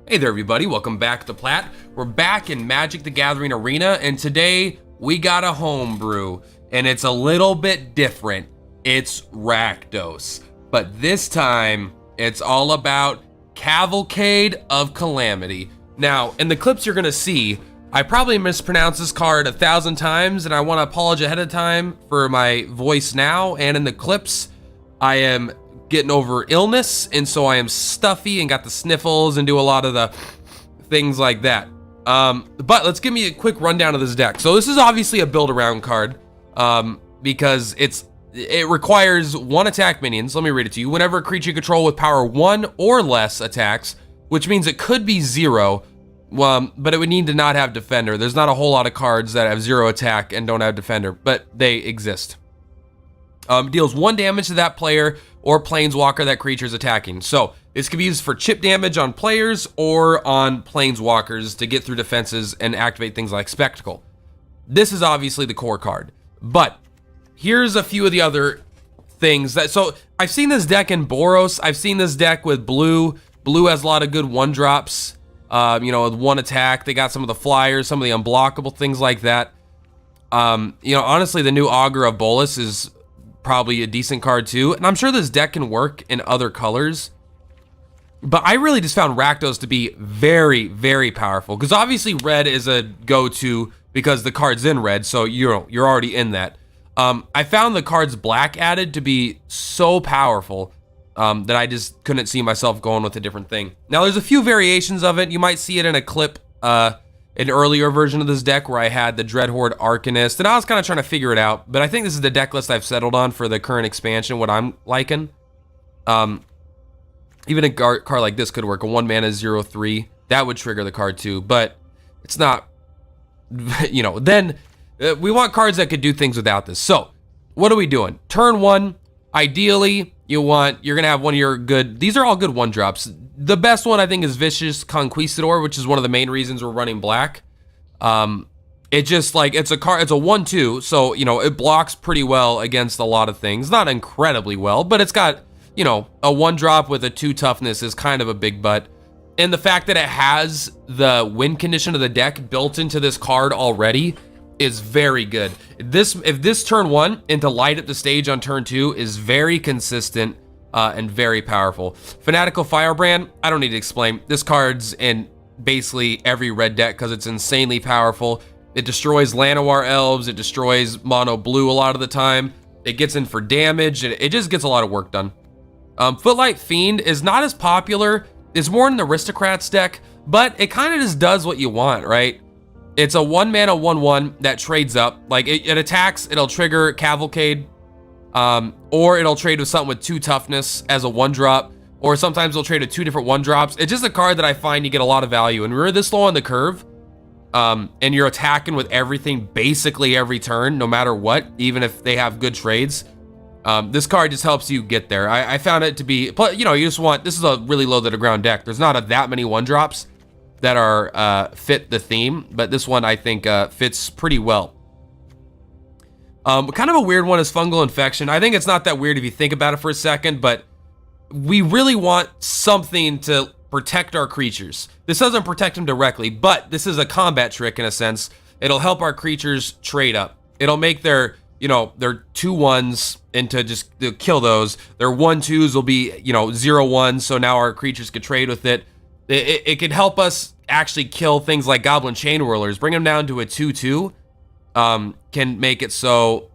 Hey there everybody, welcome back to Plat. We're back in Magic the Gathering Arena, and today we got a homebrew, and it's a little bit different. It's Rakdos, but this time it's all about Cavalcade of Calamity. Now, in the clips you're gonna see, I probably mispronounced this card 1,000 times, and I wanna apologize ahead of time for my voice now, and in the clips, I am getting over illness, and so I am stuffy and got the sniffles and do a lot of the things like that. But let's give me a quick rundown of this deck. So this is obviously a build around card because it requires 1 attack minions. Let me read it to you. Whenever a creature you control with power 1 or less attacks, which means it could be 0, but it would need to not have defender. There's not a whole lot of cards that have 0 attack and don't have defender, but they exist. Deals 1 damage to that player or planeswalker that creature is attacking. So this can be used for chip damage on players or on planeswalkers to get through defenses and activate things like Spectacle. This is obviously the core card, but here's a few of the other things that, so I've seen this deck in Boros. I've seen this deck with blue. Blue has a lot of good 1-drops, you know, with 1 attack. They got some of the flyers, some of the unblockable things like that. You know, honestly, the new Augur of Bolas is probably a decent card too, and I'm sure this deck can work in other colors, but I really just found Rakdos to be very, very powerful, because obviously red is a go-to because the card's in red, so you're already in that. I found the cards black added to be so powerful that I just couldn't see myself going with a different thing. Now there's a few variations of it. You might see it in a clip, an earlier version of this deck where I had the Dreadhorde Arcanist, and I was kind of trying to figure it out, but I think this is the deck list I've settled on for the current expansion, what I'm liking. Even a card like this could work, a 1-mana 0/3, that would trigger the card too, but it's not, you know, then we want cards that could do things without this. So what are we doing? Turn 1, ideally, you're gonna have one of your good, these are all good 1-drops. The best one I think is Vicious Conquistador, which is one of the main reasons we're running black. It just like, it's a 1/2, so you know, it blocks pretty well against a lot of things. Not incredibly well, but it's got, you know, a 1-drop with a 2 toughness is kind of a big butt. And the fact that it has the win condition of the deck built into this card already is very good. If this turn 1 into light up the stage on turn 2 is very consistent and very powerful. Fanatical Firebrand, I don't need to explain. This card's in basically every red deck because it's insanely powerful. It destroys Llanowar Elves, it destroys mono blue a lot of the time. It gets in for damage, and it just gets a lot of work done. Footlight Fiend is not as popular. It's more in the Aristocrats deck, but it kind of just does what you want, right? It's a 1-mana 1/1 that trades up. Like it attacks, it'll trigger Cavalcade, or it'll trade with something with 2 toughness as a 1-drop, or sometimes it'll trade with 2 different 1-drops. It's just a card that I find you get a lot of value, and we're this low on the curve, and you're attacking with everything basically every turn, no matter what, even if they have good trades. This card just helps you get there. I found it to be, you know, you just want, this is a really low to the ground deck. There's not that many 1-drops that are fit the theme, but this one I think fits pretty well. Kind of a weird one is Fungal Infection. I think it's not that weird if you think about it for a second, but we really want something to protect our creatures. This doesn't protect them directly, but this is a combat trick in a sense. It'll help our creatures trade up. It'll make their, you know, their 2/1s into just kill those. Their 1/2s will be, you know, 0/1s, so now our creatures could trade with it. It could help us actually kill things like Goblin Chain Whirlers. Bring them down to a 2/2. Can make it so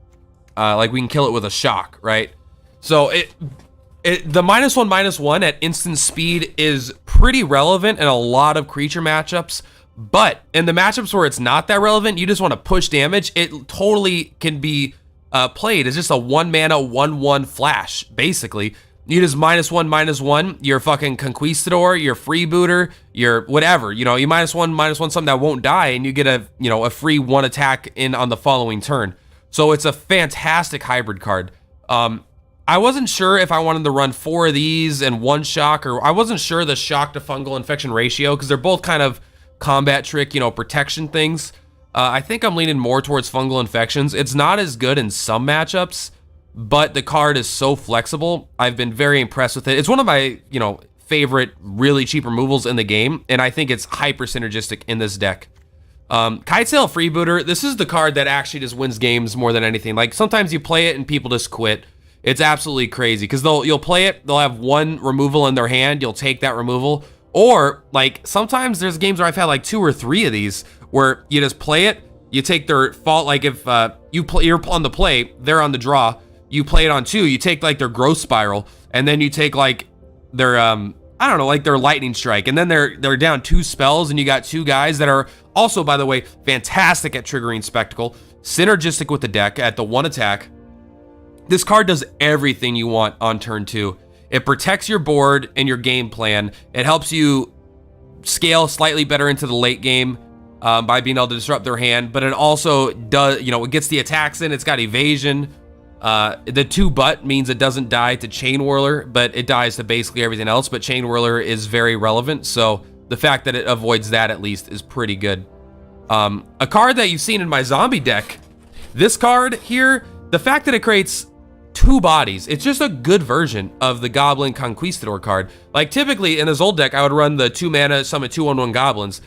like we can kill it with a shock, right? So the -1/-1 at instant speed is pretty relevant in a lot of creature matchups, but in the matchups where it's not that relevant, you just want to push damage, it totally can be played as just a 1-mana 1/1 flash, basically. You just -1/-1 your fucking Conquistador, your Freebooter, your whatever, you know, you -1/-1 something that won't die, and you get a, you know, a free 1 attack in on the following turn. So it's a fantastic hybrid card. I wasn't sure if I wanted to run 4 of these and 1 shock, or I wasn't sure the shock to fungal infection ratio, because they're both kind of combat trick, you know, protection things. I think I'm leaning more towards fungal infections. It's not as good in some matchups, but the card is so flexible. I've been very impressed with it. It's one of my, you know, favorite really cheap removals in the game, and I think it's hyper synergistic in this deck. Kitesail Freebooter, this is the card that actually just wins games more than anything. Like, sometimes you play it and people just quit. It's absolutely crazy, because you'll play it, they'll have one removal in their hand, you'll take that removal, or, like, sometimes there's games where I've had, like, 2 or 3 of these, where you just play it, you take their fault, like, if you're on the play, they're on the draw, you play it on 2, you take, like, their Growth Spiral, and then you take, like, their, I don't know, like their Lightning Strike, and then they're down 2 spells, and you got 2 guys that are also, by the way, fantastic at triggering Spectacle, synergistic with the deck at the 1 attack. This card does everything you want on turn 2. It protects your board and your game plan. It helps you scale slightly better into the late game by being able to disrupt their hand, but it also does, it gets the attacks in, it's got evasion. The 2 but means it doesn't die to Chain Whirler, but it dies to basically everything else, but Chain Whirler is very relevant, so the fact that it avoids that at least is pretty good. A card that you've seen in my zombie deck, this card here, the fact that it creates 2 bodies, it's just a good version of the Goblin Conquistador card. Like, typically in this old deck, I would run the 2 mana summon 2/1/1 goblins.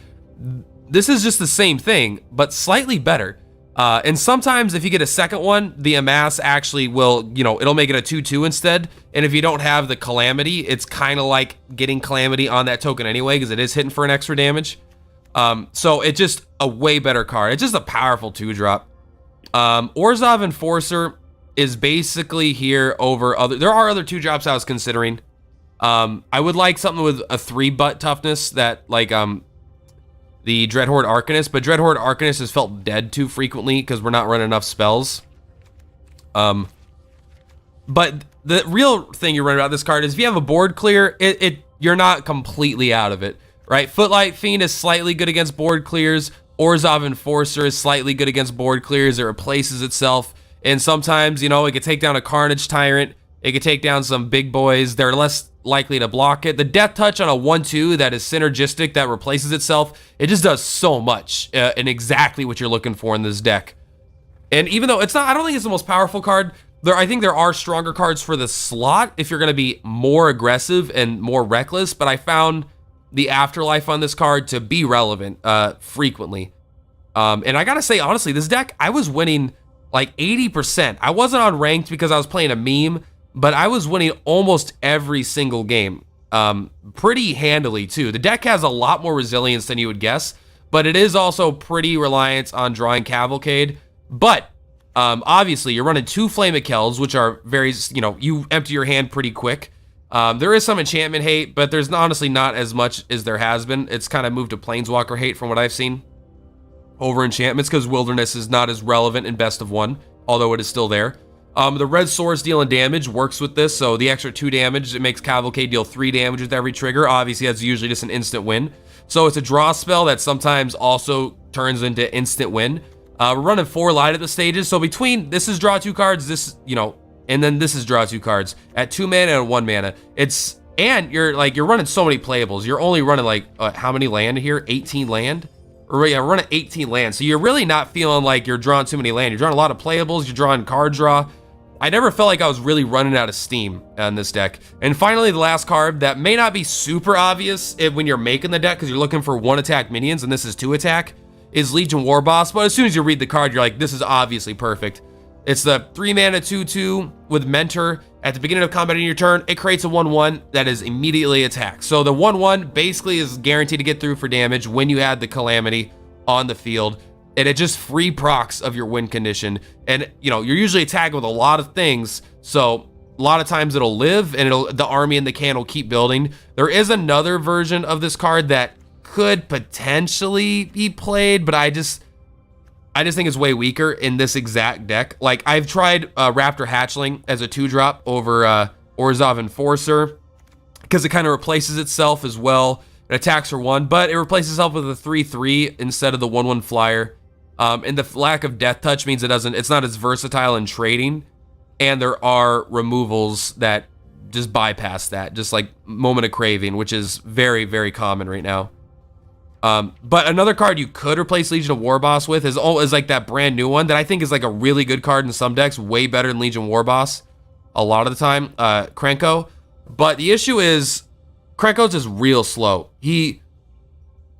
This is just the same thing, but slightly better. And sometimes if you get a second one, the Amass actually will, it'll make it a 2/2 instead. And if you don't have the Calamity, it's kind of like getting Calamity on that token anyway, because it is hitting for an extra damage. So it's just a way better card. It's just a powerful 2-drop. Orzhov Enforcer is basically here over other, there are other 2-drops I was considering. I would like something with a 3-but toughness that, like, the Dreadhorde Arcanist, but Dreadhorde Arcanist has felt dead too frequently because we're not running enough spells. But the real thing you're running about this card is if you have a board clear, you're not completely out of it, right? Footlight Fiend is slightly good against board clears. Orzhov Enforcer is slightly good against board clears. It replaces itself. And sometimes, it could take down a Carnage Tyrant. It could take down some big boys. They're less likely to block it. The Death Touch on a 1/2 that is synergistic, that replaces itself, it just does so much and exactly what you're looking for in this deck. And even though it's not, I don't think it's the most powerful card, I think there are stronger cards for the slot if you're going to be more aggressive and more reckless, but I found the Afterlife on this card to be relevant frequently. And I gotta say, honestly, this deck, I was winning like 80%. I wasn't on ranked because I was playing a meme, but I was winning almost every single game, pretty handily too. The deck has a lot more resilience than you would guess, but it is also pretty reliant on drawing Cavalcade. But obviously, you're running 2 Flame of Kells, which are very, you empty your hand pretty quick. There is some enchantment hate, but there's honestly not as much as there has been. It's kind of moved to Planeswalker hate from what I've seen over enchantments, because Wilderness is not as relevant in Best of 1, although it is still there. The red swords dealing damage works with this, so the extra 2 damage, it makes Cavalcade deal 3 damage with every trigger. Obviously, that's usually just an instant win. So it's a draw spell that sometimes also turns into instant win. We're running 4 light at the stages, so between this is draw 2 cards, this, and then this is draw 2 cards at 2 mana and 1 mana. And you're running so many playables. You're only running like how many land here? 18 land. Or yeah, we're running 18 land. So you're really not feeling like you're drawing too many land. You're drawing a lot of playables. You're drawing card draw. I never felt like I was really running out of steam on this deck. And finally, the last card that may not be super obvious when you're making the deck because you're looking for 1 attack minions, and this is 2 attack, is Legion Warboss. But as soon as you read the card, you're like, this is obviously perfect. It's the 3 mana 2/2 with Mentor. At the beginning of combat in your turn, it creates a 1/1 that is immediately attacked. So the 1/1 basically is guaranteed to get through for damage when you add the Calamity on the field. And it just free procs of your win condition. And you're usually attacking with a lot of things. So a lot of times it'll live and the army and the can will keep building. There is another version of this card that could potentially be played, but I just think it's way weaker in this exact deck. Like, I've tried Raptor Hatchling as a 2-drop over Orzhov Enforcer because it kind of replaces itself as well. It attacks for 1, but it replaces itself with a 3/3 instead of the 1/1 flyer. And the lack of Death Touch means it's not as versatile in trading. And there are removals that just bypass that, just like Moment of Craving, which is very, very common right now. But another card you could replace Legion of Warboss with is like that brand new one that I think is like a really good card in some decks, way better than Legion Warboss a lot of the time, Krenko. But the issue is Krenko's is real slow.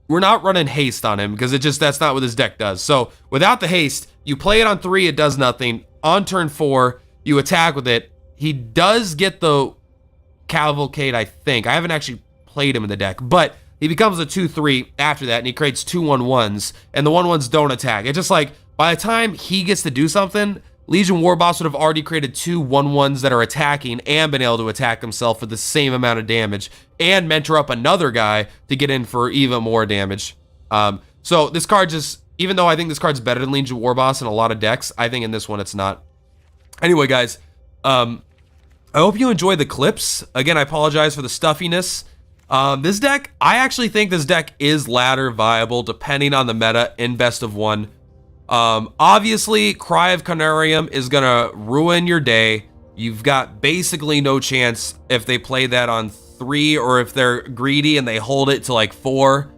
We're not running haste on him because that's not what this deck does. So without the haste, you play it on 3, it does nothing. On turn 4, you attack with it. He does get the Cavalcade, I think. I haven't actually played him in the deck, but he becomes a 2/3 after that, and he creates 2 1/1s, and the 1/1s don't attack. It's just like, by the time he gets to do something, Legion Warboss would have already created 2 1/1s that are attacking and been able to attack himself for the same amount of damage and mentor up another guy to get in for even more damage. So this card just, even though I think this card's better than Legion Warboss in a lot of decks, I think in this one it's not. Anyway, guys, I hope you enjoyed the clips. Again, I apologize for the stuffiness. This deck, I actually think this deck is ladder viable depending on the meta in best of 1. Obviously, Cry of Carnarium is gonna ruin your day. You've got basically no chance if they play that on 3 or if they're greedy and they hold it to like 4.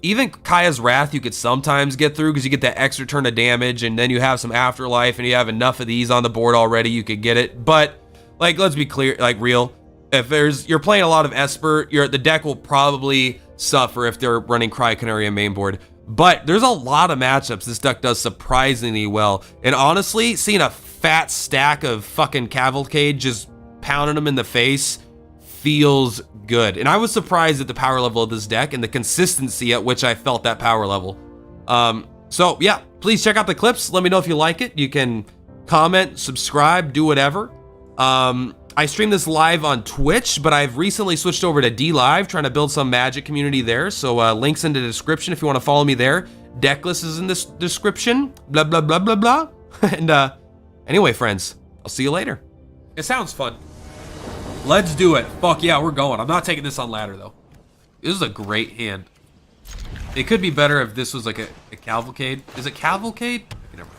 Even Kaya's Wrath you could sometimes get through because you get that extra turn of damage and then you have some Afterlife and you have enough of these on the board already, you could get it. But like, let's be clear, like real. If you're playing a lot of Esper, the deck will probably suffer if they're running Cry Canary main board. But there's a lot of matchups this deck does surprisingly well. And honestly, seeing a fat stack of fucking Cavalcade just pounding them in the face feels good. And I was surprised at the power level of this deck and the consistency at which I felt that power level. So yeah, please check out the clips. Let me know if you like it. You can comment, subscribe, do whatever. I stream this live on Twitch, but I've recently switched over to D Live, trying to build some Magic community there. So links in the description if you want to follow me there. Deck list is in this description. Blah, blah, blah, blah, blah. And anyway, friends, I'll see you later. It sounds fun. Let's do it. Fuck yeah, we're going. I'm not taking this on ladder, though. This is a great hand. It could be better if this was like a Cavalcade. Is it Cavalcade? Never mind.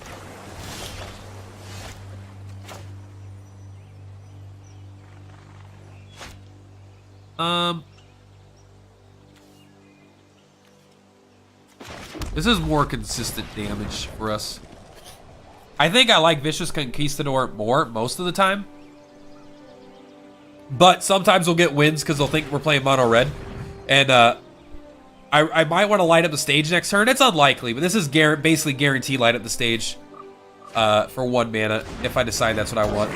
This is more consistent damage for us. I think I like Vicious Conquistador more most of the time. But sometimes we'll get wins because they'll think we're playing mono red. And I might want to light up the stage next turn. It's unlikely, but this is basically guaranteed light up the stage for 1 mana if I decide that's what I want.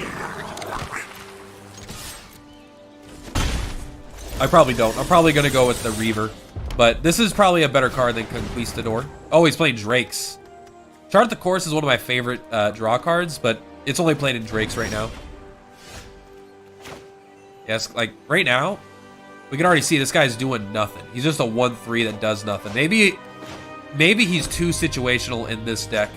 I probably don't. I'm probably going to go with the Reaver. But this is probably a better card than Conquistador. Oh, he's playing Drakes. Chart the Course is one of my favorite draw cards, but it's only played in Drakes right now. Yes, like right now, we can already see this guy's doing nothing. He's just a 1/3 that does nothing. Maybe he's too situational in this deck.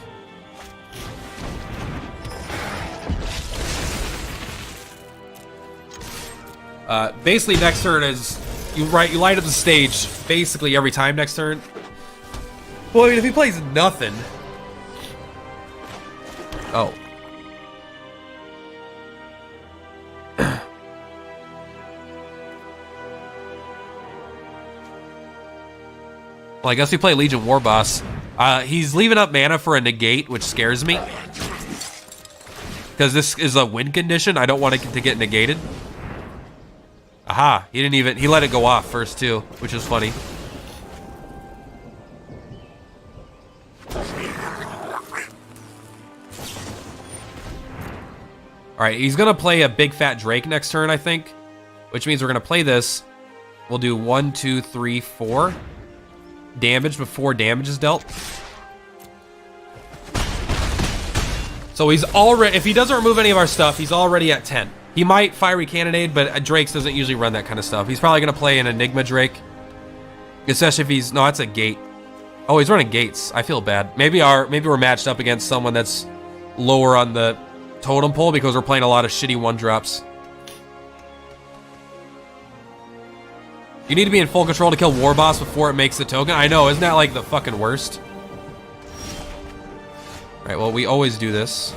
Basically, next turn is you light up the stage basically every time next turn. Well, I mean, if he plays nothing, oh. Well, I guess we play Legion Warboss. He's leaving up mana for a negate, which scares me. Because this is a win condition. I don't want it to get negated. Aha, he let it go off first too, which is funny. All right, he's gonna play a big fat Drake next turn, I think, which means we're gonna play this. We'll do 1, 2, 3, 4 damage before damage is dealt. So he's already, if he doesn't remove any of our stuff, he's already at 10. He might Fiery Cannonade, but Drake's doesn't usually run that kind of stuff. He's probably gonna play an Enigma Drake, especially if he's, no, that's a gate. Oh, he's running gates. I feel bad. Maybe we're matched up against someone that's lower on the totem pole because we're playing a lot of shitty 1-drops. You need to be in full control to kill Warboss before it makes the token. I know, isn't that like the fucking worst? All right, well, we always do this.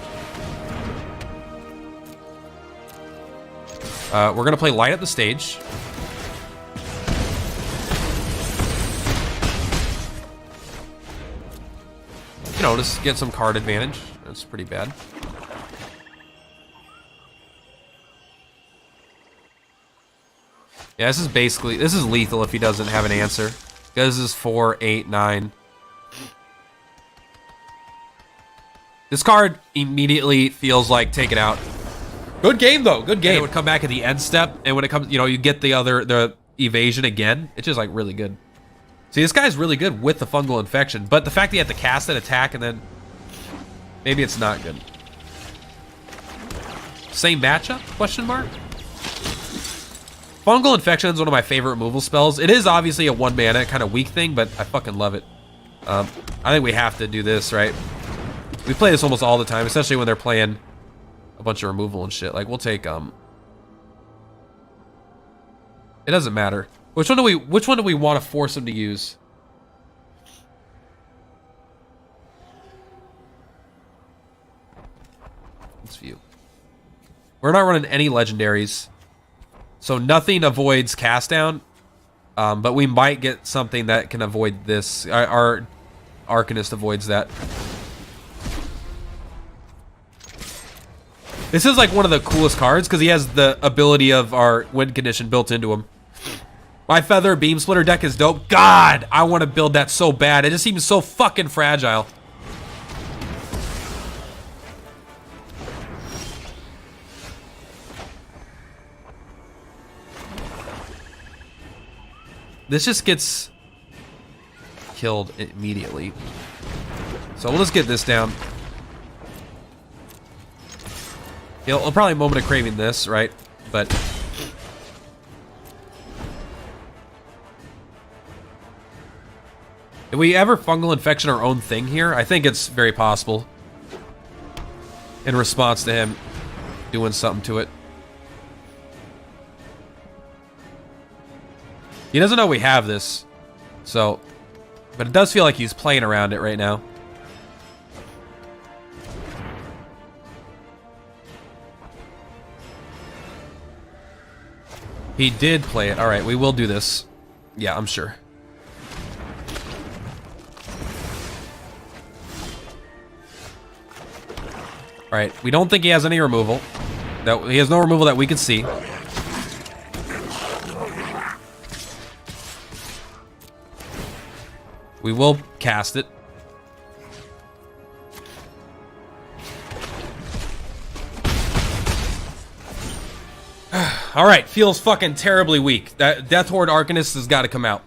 We're gonna play light up the stage. You know, just get some card advantage. That's pretty bad. Yeah, this is lethal if he doesn't have an answer. Because this is 4, 8, 9. This card immediately feels like take it out. Good game though, good game. And it would come back at the end step, and when it comes, you know, you get the evasion again. It's just like really good. See, this guy's really good with the fungal infection, but the fact that you have to cast that attack and then maybe it's not good. Same matchup? Question mark? Fungal infection is one of my favorite removal spells. It is obviously a 1 mana kind of weak thing, but I fucking love it. I think we have to do this, right? We play this almost all the time, especially when they're playing a bunch of removal and shit. Like, we'll take, it doesn't matter. Which one do we want to force him to use? Let's view. We're not running any legendaries, so nothing avoids cast down. But we might get something that can avoid this. Our Arcanist avoids that. This is like one of the coolest cards because he has the ability of our win condition built into him. My Feather Beam Splitter deck is dope. God, I want to build that so bad. It just seems so fucking fragile. This just gets killed immediately. So we'll just get this down. He'll probably Moment of Craving this, right? But if we ever fungal infection our own thing here, I think it's very possible. In response to him doing something to it. He doesn't know we have this, so, but it does feel like he's playing around it right now. He did play it. All right, we will do this. Yeah, I'm sure. All right, we don't think he has any removal. He has no removal that we can see. We will cast it. All right, feels fucking terribly weak. That Death Horde Arcanist has got to come out.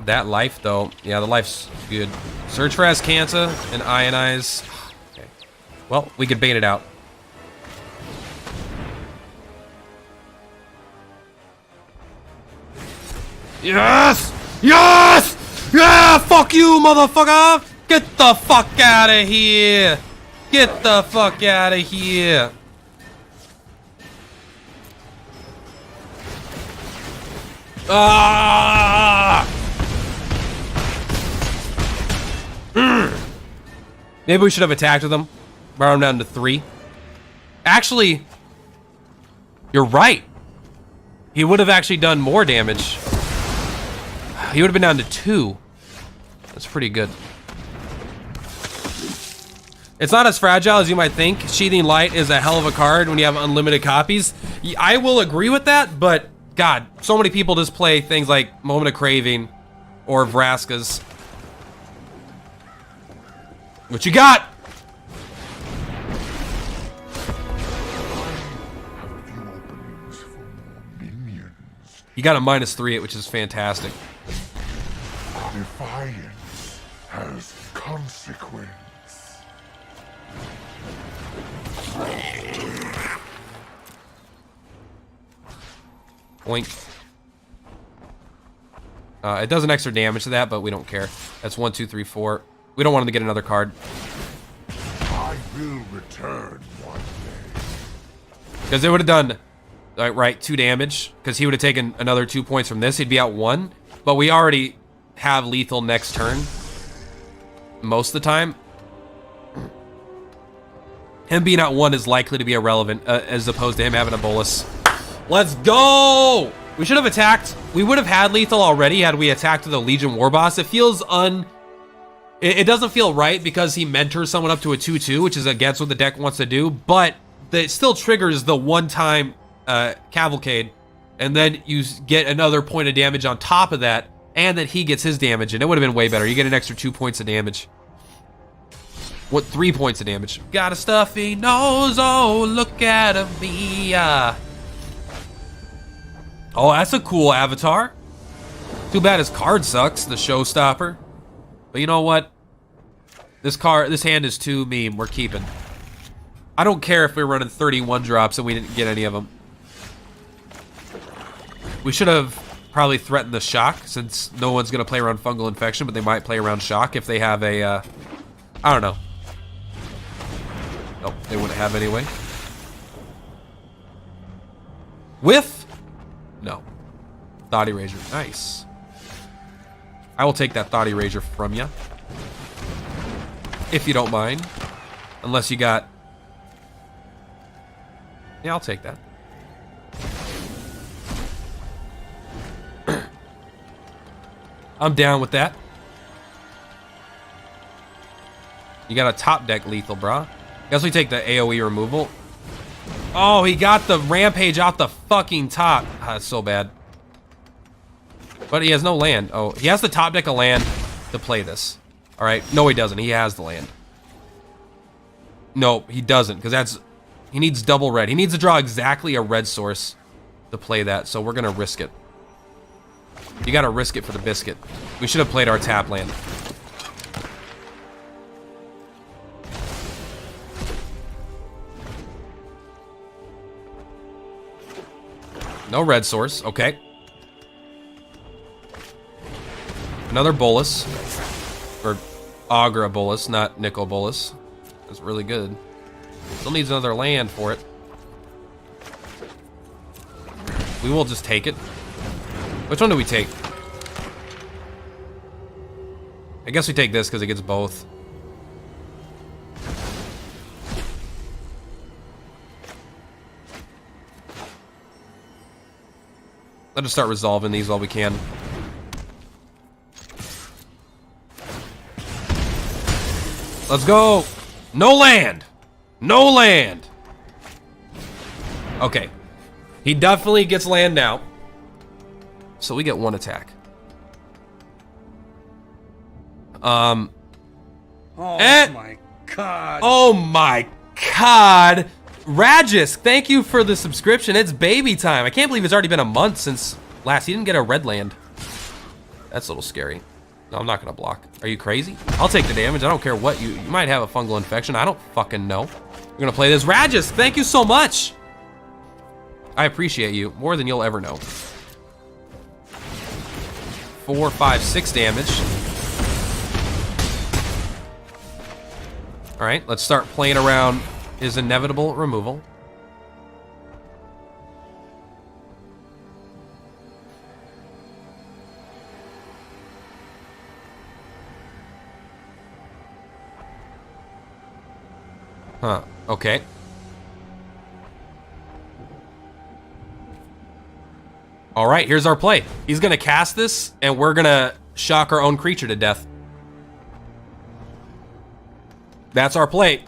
That life, though, yeah, the life's good. Search for Ascanta and Ionize. Okay. Well, we could bait it out. Yes! Yes! Yeah! Fuck you, motherfucker! Get the fuck out of here! Get the fuck out of here! Ah! Maybe we should have attacked with him. Brought him down to 3. Actually, you're right. He would have actually done more damage. He would have been down to 2. That's pretty good. It's not as fragile as you might think. Sheathing Light is a hell of a card when you have unlimited copies. I will agree with that, but God, so many people just play things like Moment of Craving or Vraska's. What you got? You got a -3, which is fantastic. Defiance has consequence. Boink. It does an extra damage to that, but we don't care. That's 1, 2, 3, 4. We don't want him to get another card. I will return one day. Because it would have done, right, 2 damage. Because he would have taken another 2 points from this. He'd be out 1. But we already have lethal next turn. Most of the time. Him being out 1 is likely to be irrelevant, as opposed to him having a bolus. Let's go! We should have attacked. We would have had lethal already had we attacked with a Legion Warboss. It feels It doesn't feel right because he mentors someone up to a 2/2, which is against what the deck wants to do, but it still triggers the one-time Cavalcade, and then you get another point of damage on top of that, and then he gets his damage, and it would have been way better. You get an extra 2 points of damage. What, 3 points of damage? Got a stuffy nose, oh, look at me. Oh, that's a cool avatar. Too bad his card sucks, the showstopper. But you know what? This hand is too meme, we're keeping. I don't care if we're running 31 drops and we didn't get any of them. We should have probably threatened the shock, since no one's gonna play around fungal infection, but they might play around shock if they have a, I don't know. Nope, they wouldn't have anyway. Whiff? No. Thought Erasure, nice. I will take that Thought Erasure from you. If you don't mind. Unless you got... Yeah, I'll take that. I'm down with that. You got a top deck lethal, brah. Guess we take the AoE removal. Oh, he got the rampage out the fucking top. Ah, that's so bad. But he has no land. Oh, he has the top deck of land to play this. All right. No, he doesn't. He has the land. No, he doesn't, because that's... He needs double red. He needs to draw exactly a red source to play that, so we're going to risk it. You got to risk it for the biscuit. We should have played our tap land. No red source. Okay. Another bolus. Or Augra bolus, not Nickel bolus. That's really good. Still needs another land for it. We will just take it. Which one do we take? I guess we take this because it gets both. Let us start resolving these while we can. Let's go! No land! No land! Okay. He definitely gets land now. So we get one attack. Oh my god. Oh my god! Ragisk, thank you for the subscription. It's baby time. I can't believe it's already been a month since last. He didn't get a red land. That's a little scary. No, I'm not gonna block. Are you crazy? I'll take the damage. I don't care what you might have a fungal infection. I don't fucking know. We're gonna play this. Ragisk, thank you so much. I appreciate you more than you'll ever know. 4, 5, 6 damage. All right, let's start playing around his inevitable removal. Huh, okay. All right, here's our play. He's gonna cast this, and we're gonna shock our own creature to death. That's our play.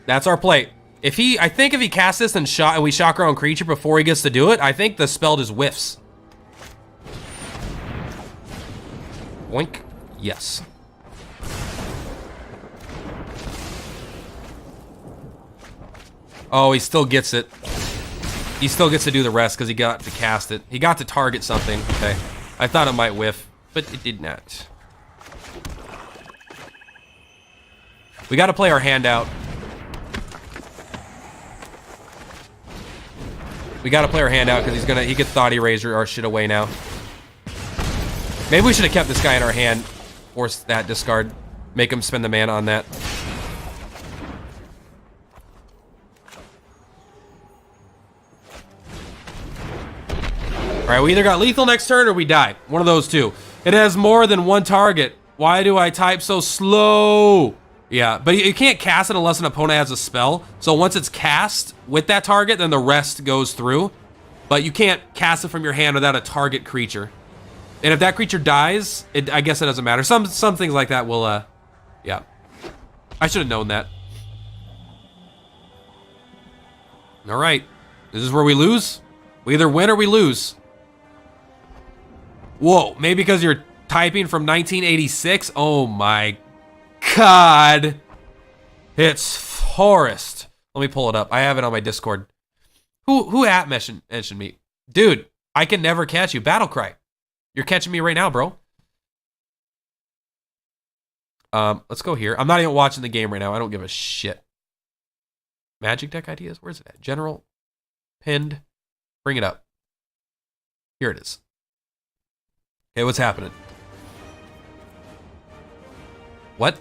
That's our play. I think if he casts this and we shock our own creature before he gets to do it, I think the spell just whiffs. Boink. Yes. Oh, he still gets it. He still gets to do the rest because he got to cast it. He got to target something. Okay. I thought it might whiff, but it did not. We got to play our hand out. We got to play our hand out because he could Thought Erasure our shit away now. Maybe we should have kept this guy in our hand. Force that discard. Make him spend the mana on that. All right, we either got lethal next turn or we die. One of those two. It has more than one target. Why do I type so slow? Yeah, but you can't cast it unless an opponent has a spell. So once it's cast with that target, then the rest goes through. But you can't cast it from your hand without a target creature. And if that creature dies, I guess it doesn't matter. Some things like that will, yeah. I should have known that. All right. This is where we lose. We either win or we lose. Whoa, maybe because you're typing from 1986? Oh my God. It's Forest. Let me pull it up. I have it on my Discord. Who mentioned me? Dude, I can never catch you. Battlecry. You're catching me right now, bro. Let's go here. I'm not even watching the game right now. I don't give a shit. Magic deck ideas? Where's it at? General. Pinned. Bring it up. Here it is. Okay, what's happening? What?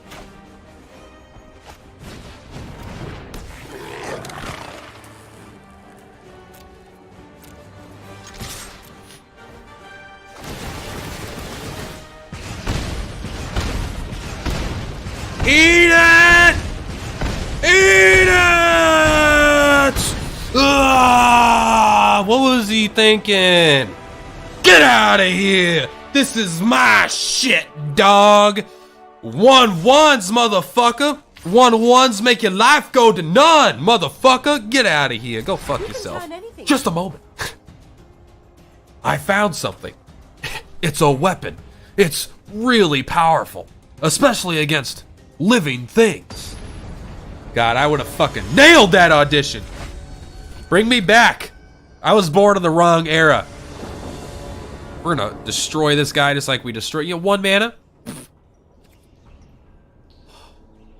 Eat it! Eat it! Ah, what was he thinking? Get out of here! This is my shit, dog. 1-1s, motherfucker. 1-1s make your life go to none, motherfucker. Get out of here. Go fuck yourself. Just a moment. I found something. It's a weapon. It's really powerful, especially against living things. God, I would have fucking nailed that audition. Bring me back. I was born in the wrong era. We're gonna destroy this guy just like we destroyed, 1 mana.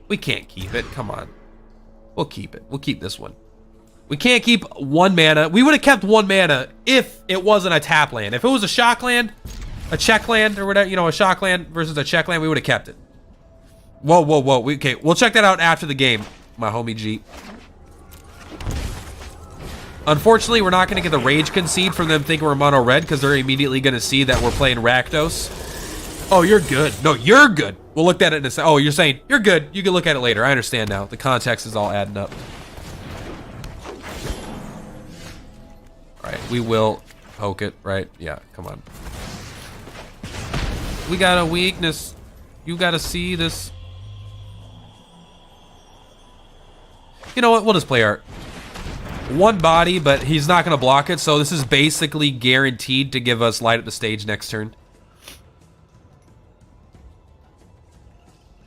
We can't keep it, come on. We'll keep it, we'll keep this one. We can't keep 1 mana. We would have kept 1 mana if it wasn't a tap land. If it was a shock land, a check land, or whatever, a shock land versus a check land, we would have kept it. Whoa, whoa, whoa, okay, we'll check that out after the game, my homie G. Unfortunately, we're not going to get the rage concede from them thinking we're mono red because they're immediately going to see that we're playing Rakdos. Oh, you're good. No, you're good. We'll look at it in a second. Oh, you're saying you're good. You can look at it later. I understand now. The context is all adding up. All right, we will poke it, right? Yeah, come on. We got a weakness. You got to see this. You know what? We'll just play our 1 body, but he's not going to block it, so this is basically guaranteed to give us light at the stage next turn.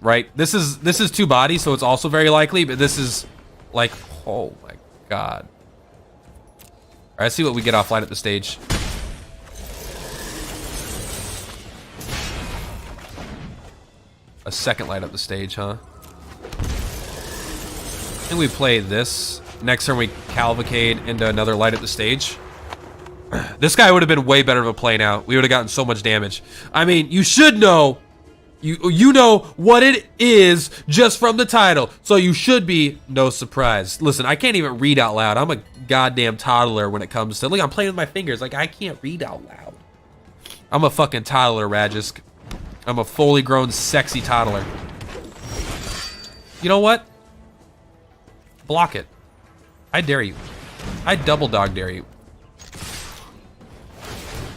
Right? This is 2 bodies, so it's also very likely, but this is like, oh my God. All right, let's see what we get off light at the stage. A second light up the stage, huh? I think we play this. Next turn we cavalcade into another light at the stage. This guy would have been way better of a play now. We would have gotten so much damage. I mean, you should know. You know what it is just from the title. So you should be no surprise. Listen, I can't even read out loud. I'm a goddamn toddler when it comes to... Look, I'm playing with my fingers. Like, I can't read out loud. I'm a fucking toddler, Rajisk. I'm a fully grown, sexy toddler. You know what? Block it. I dare you. I double dog dare you.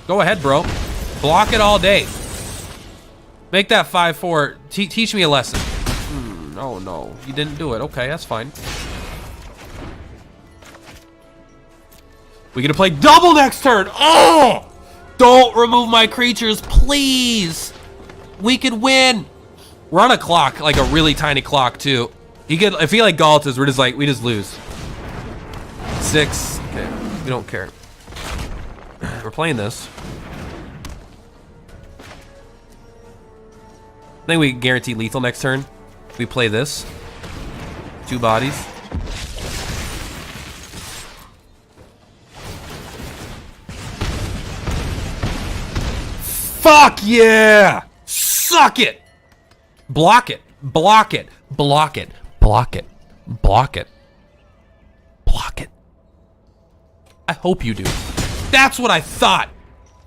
Go ahead, bro. Block it all day. Make that 5-4. Teach me a lesson. Oh, no. You didn't do it. Okay, that's fine. We get to play double next turn. Oh! Don't remove my creatures, please. We could win. We're on a clock, like a really tiny clock, too. If he like Galtas, we just lose. 6. Okay, we don't care. We're playing this. I think we guarantee lethal next turn. We play this. 2 bodies. Fuck yeah! Suck it! Block it. Block it. Block it. Block it. Block it. Block it. I hope you do. That's what I thought.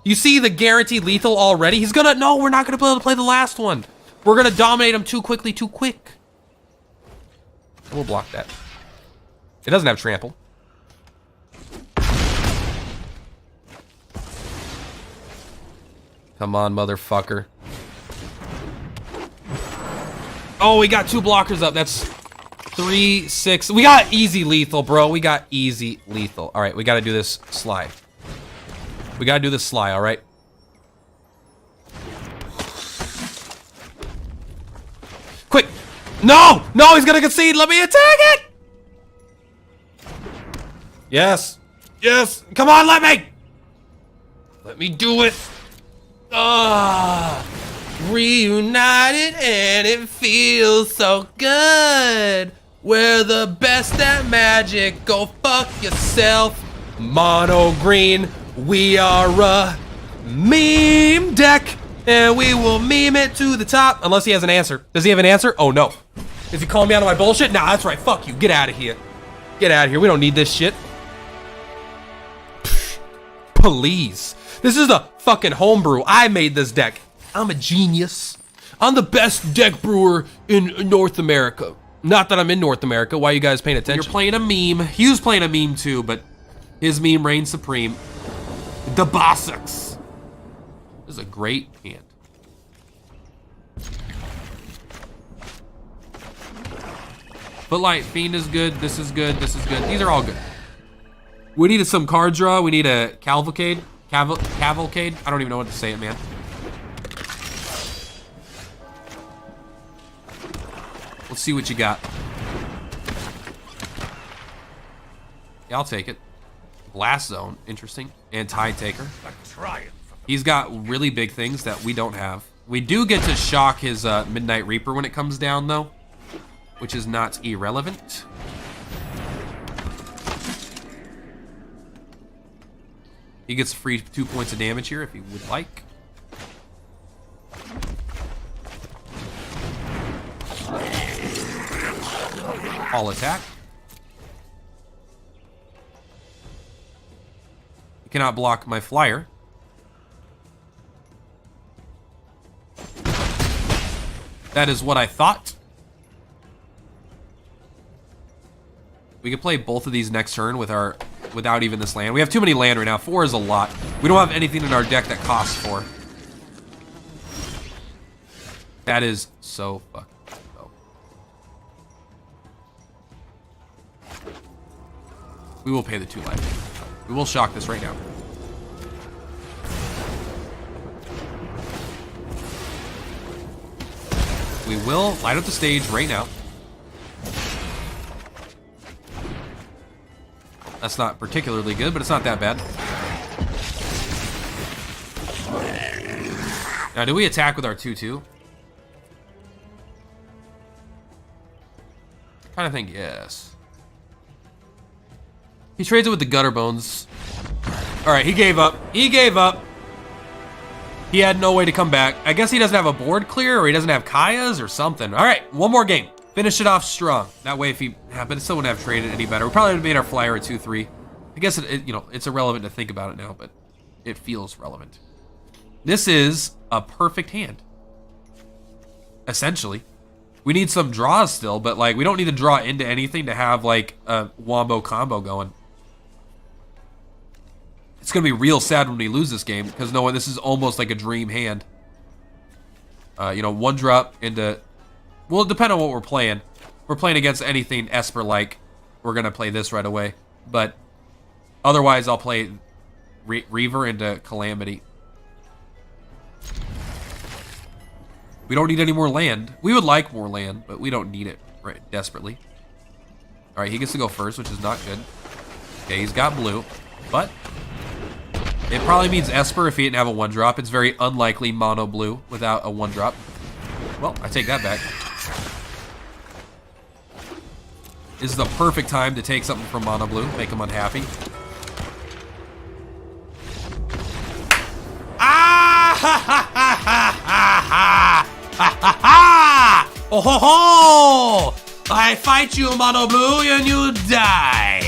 You see the guaranteed lethal already? He's gonna... No, we're not gonna be able to play the last one. We're gonna dominate him too quickly, too quick. We'll block that. It doesn't have trample. Come on, motherfucker. Oh, we got 2 blockers up. That's 3, 6. We got easy lethal, bro. We got easy lethal. All right, we got to do this sly. We got to do this sly, all right? Quick. No! No, he's going to concede. Let me attack it. Yes. Yes. Come on, let me. Let me do it. Reunited and it feels so good. We're the best at magic. Go fuck yourself. Mono green. We are a meme deck. And we will meme it to the top. Unless he has an answer. Does he have an answer? Oh no. Is he calling me out on my bullshit? Nah, that's right. Fuck you. Get out of here. Get out of here. We don't need this shit. Please. This is a fucking homebrew. I made this deck. I'm a genius. I'm the best deck brewer in North America. Not that I'm in North America. Why are you guys paying attention? You're playing a meme. He was playing a meme too, but his meme reigns supreme. The Bossix. This is a great hand. Footlight Fiend is good. This is good. This is good. These are all good. We needed some card draw. We need a cavalcade. Cavalcade. I don't even know what to say it, man. Let's see what you got. Yeah, I'll take it. Blast Zone. Interesting. And Tide Taker. He's got really big things that we don't have. We do get to shock his Midnight Reaper when it comes down, though, which is not irrelevant. He gets free 2 points of damage here if he would like. All attack. You cannot block my flyer. That is what I thought. We could play both of these next turn with our without even this land. We have too many land right now. 4 is a lot. We don't have anything in our deck that costs 4. That is so fucking low. We will pay the 2 life. We will shock this right now. We will light up the stage right now. That's not particularly good, but it's not that bad. Now, do we attack with our 2/2? I kind of think yes. He trades it with the Gutter Bones. All right, he gave up. He gave up. He had no way to come back. I guess he doesn't have a board clear, or he doesn't have Kaya's or something. All right, one more game. Finish it off strong. That way, if he, but it still wouldn't have traded any better. We probably would have made our flyer a 2/3. I guess you know, it's irrelevant to think about it now, but it feels relevant. This is a perfect hand. Essentially, we need some draws still, but like we don't need to draw into anything to have like a wombo combo going. It's gonna be real sad when we lose this game because no, this is almost like a dream hand. You know, 1 drop into. Well, it depends on what we're playing. If we're playing against anything Esper-like, we're going to play this right away. But otherwise, I'll play Reaver into Calamity. We don't need any more land. We would like more land, but we don't need it right desperately. All right, he gets to go first, which is not good. Okay, he's got blue, but it probably means Esper if he didn't have a 1-drop. It's very unlikely mono blue without a 1-drop. Well, I take that back. This is the perfect time to take something from mono blue, make him unhappy. Ah ha ha ha ha ha ha ha ha! Oh ho ho! I fight you, mono blue, and you die.